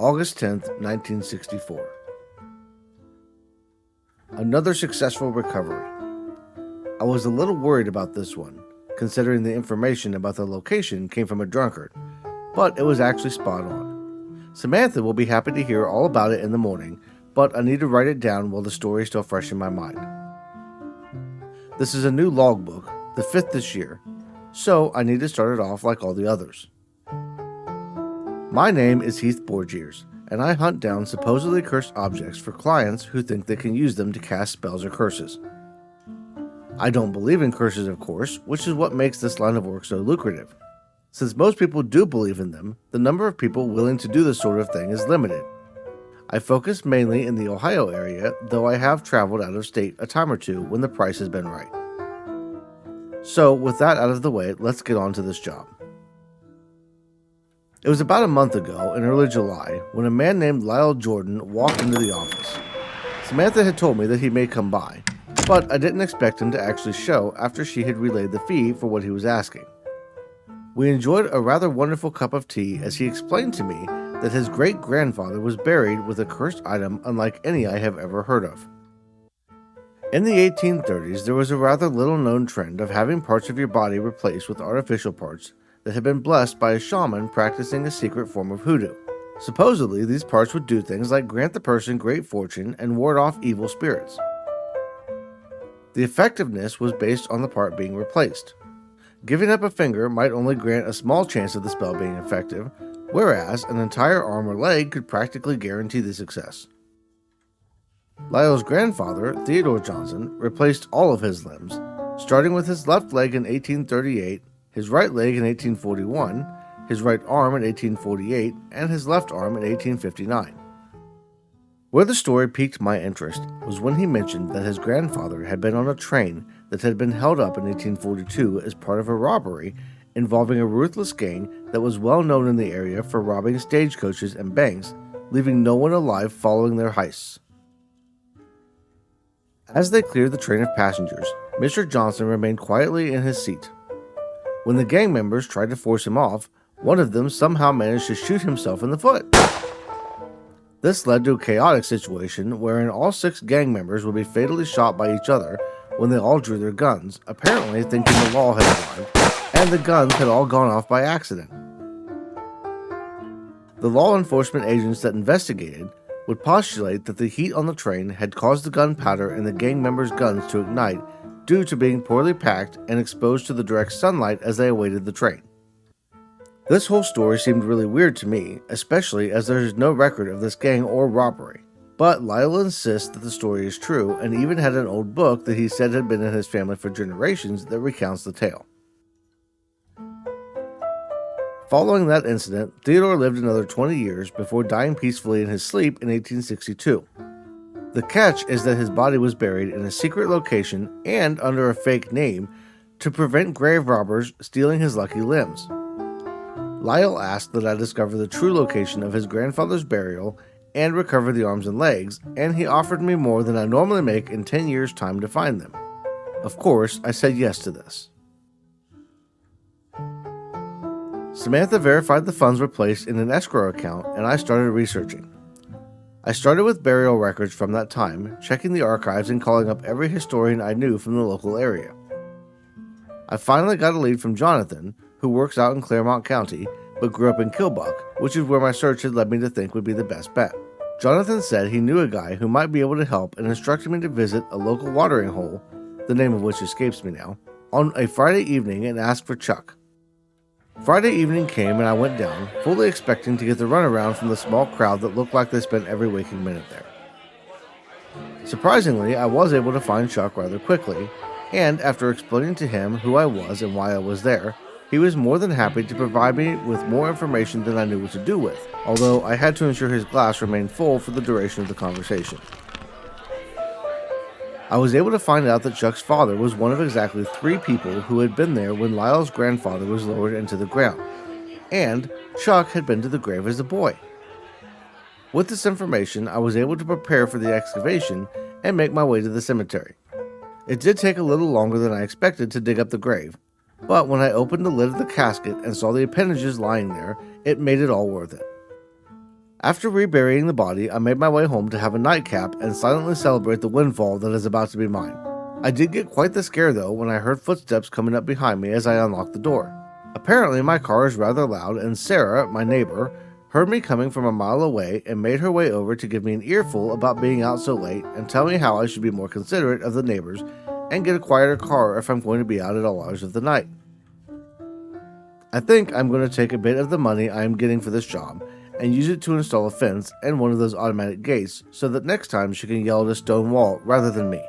August 10th, 1964. Another successful recovery. I was a little worried about this one, considering the information about the location came from a drunkard, but it was actually spot on. Samantha will be happy to hear all about it in the morning, but I need to write it down while the story is still fresh in my mind. This is a new logbook, the 5th this year, so I need to start it off like all the others. My name is Heath Borjears, and I hunt down supposedly cursed objects for clients who think they can use them to cast spells or curses. I don't believe in curses, of course, which is what makes this line of work so lucrative. Since most people do believe in them, the number of people willing to do this sort of thing is limited. I focus mainly in the Ohio area, though I have traveled out of state a time or two when the price has been right. So, with that out of the way, let's get on to this job. It was about a month ago, in early July, when a man named Lyle Jordan walked into the office. Samantha had told me that he may come by, but I didn't expect him to actually show after she had relayed the fee for what he was asking. We enjoyed a rather wonderful cup of tea as he explained to me that his great-grandfather was buried with a cursed item unlike any I have ever heard of. In the 1830s, there was a rather little-known trend of having parts of your body replaced with artificial parts that had been blessed by a shaman practicing a secret form of hoodoo. Supposedly, these parts would do things like grant the person great fortune and ward off evil spirits. The effectiveness was based on the part being replaced. Giving up a finger might only grant a small chance of the spell being effective, whereas an entire arm or leg could practically guarantee the success. Lyle's grandfather, Theodore Johnson, replaced all of his limbs, starting with his left leg in 1838, his right leg in 1841, his right arm in 1848, and his left arm in 1859. Where the story piqued my interest was when he mentioned that his grandfather had been on a train that had been held up in 1842 as part of a robbery involving a ruthless gang that was well known in the area for robbing stagecoaches and banks, leaving no one alive following their heists. As they cleared the train of passengers, Mr. Johnson remained quietly in his seat. When the gang members tried to force him off, one of them somehow managed to shoot himself in the foot. This led to a chaotic situation wherein all 6 gang members would be fatally shot by each other when they all drew their guns, apparently thinking the law had arrived, and the guns had all gone off by accident. The law enforcement agents that investigated would postulate that the heat on the train had caused the gunpowder in the gang members' guns to ignite due to being poorly packed and exposed to the direct sunlight as they awaited the train. This whole story seemed really weird to me, especially as there is no record of this gang or robbery. But Lyle insists that the story is true and even had an old book that he said had been in his family for generations that recounts the tale. Following that incident, Theodore lived another 20 years before dying peacefully in his sleep in 1862. The catch is that his body was buried in a secret location and under a fake name to prevent grave robbers stealing his lucky limbs. Lyle asked that I discover the true location of his grandfather's burial and recover the arms and legs, and he offered me more than I normally make in 10 years' time to find them. Of course, I said yes to this. Samantha verified the funds were placed in an escrow account, and I started researching. I started with burial records from that time, checking the archives and calling up every historian I knew from the local area. I finally got a lead from Jonathan, who works out in Claremont County, but grew up in Kilbuck, which is where my search had led me to think would be the best bet. Jonathan said he knew a guy who might be able to help and instructed me to visit a local watering hole, the name of which escapes me now, on a Friday evening and ask for Chuck. Friday evening came and I went down, fully expecting to get the runaround from the small crowd that looked like they spent every waking minute there. Surprisingly, I was able to find Chuck rather quickly, and after explaining to him who I was and why I was there, he was more than happy to provide me with more information than I knew what to do with, although I had to ensure his glass remained full for the duration of the conversation. I was able to find out that Chuck's father was one of exactly 3 people who had been there when Lyle's grandfather was lowered into the ground, and Chuck had been to the grave as a boy. With this information, I was able to prepare for the excavation and make my way to the cemetery. It did take a little longer than I expected to dig up the grave, but when I opened the lid of the casket and saw the appendages lying there, it made it all worth it. After reburying the body, I made my way home to have a nightcap and silently celebrate the windfall that is about to be mine. I did get quite the scare though when I heard footsteps coming up behind me as I unlocked the door. Apparently my car is rather loud, and Sarah, my neighbor, heard me coming from a mile away and made her way over to give me an earful about being out so late and tell me how I should be more considerate of the neighbors and get a quieter car if I'm going to be out at all hours of the night. I think I'm going to take a bit of the money I am getting for this job and use it to install a fence and one of those automatic gates so that next time she can yell at a stone wall rather than me.